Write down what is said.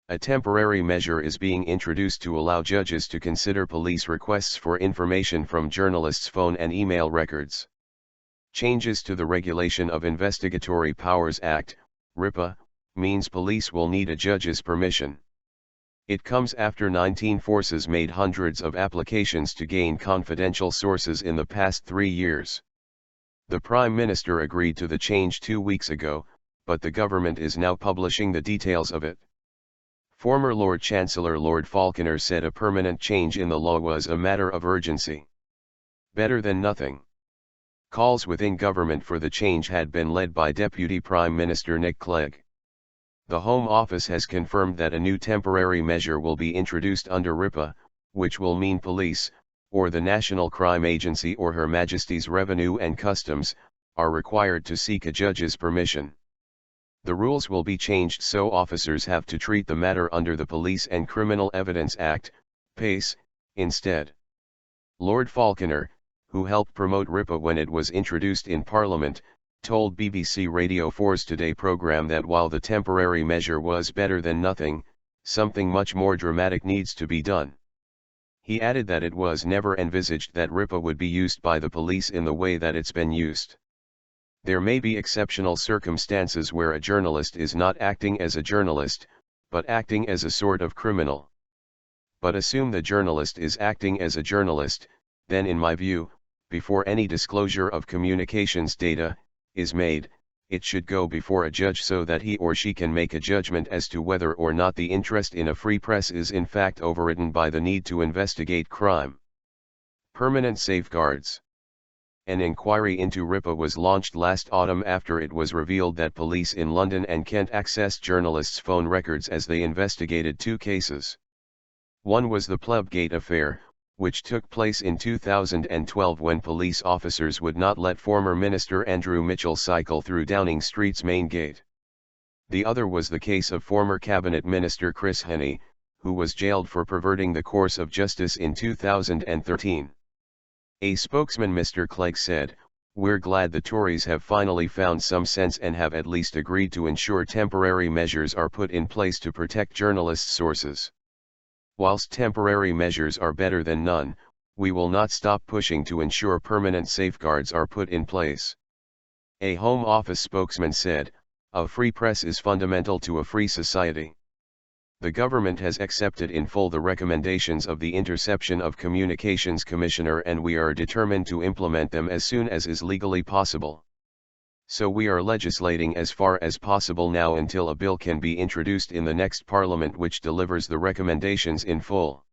A temporary measure is being introduced to allow judges to consider police requests for information from journalists' phone and email records. Changes to the Regulation of Investigatory Powers Act, Ripa, means police will need a judge's permission. It comes after 19 forces made hundreds of applications to gain confidential sources in the past 3 years. The Prime Minister agreed to the change 2 weeks ago, but the government is now publishing the details of it. Former Lord Chancellor Lord Falconer said a permanent change in the law was a matter of urgency. Better than nothing. Calls within government for the change had been led by Deputy Prime Minister Clegg. The Home Office has confirmed that a new temporary measure will be introduced under Ripa, which will mean police, or the National Crime Agency or Her Majesty's Revenue and Customs, are required to seek a judge's permission. The rules will be changed so officers have to treat the matter under the Police and Criminal Evidence Act, PACE, instead. Lord Falconer, who helped promote Ripa when it was introduced in Parliament, told BBC Radio 4's Today programme that while the temporary measure was better than nothing, something much more dramatic needs to be done. He added that it was never envisaged that Ripa would be used by the police in the way that it's been used. There may be exceptional circumstances where a journalist is not acting as a journalist, but acting as a sort of criminal. But assume the journalist is acting as a journalist, then in my view, before any disclosure of communications data is made, it should go before a judge so that he or she can make a judgment as to whether or not the interest in a free press is in fact overridden by the need to investigate crime. Permanent safeguards. An inquiry into Ripa was launched last autumn after it was revealed that police in London and Kent accessed journalists' phone records as they investigated 2 cases. One was the Plebgate affair, which took place in 2012 when police officers would not let former Minister Andrew Mitchell cycle through Downing Street's main gate. The other was the case of former Cabinet Minister Chris Henney, who was jailed for perverting the course of justice in 2013. A spokesman, Mr. Clegg, said, "We're glad the Tories have finally found some sense and have at least agreed to ensure temporary measures are put in place to protect journalists' sources. Whilst temporary measures are better than none, we will not stop pushing to ensure permanent safeguards are put in place." A Home Office spokesman said, "A free press is fundamental to a free society. The government has accepted in full the recommendations of the Interception of Communications Commissioner and we are determined to implement them as soon as is legally possible. So we are legislating as far as possible now until a bill can be introduced in the next Parliament which delivers the recommendations in full."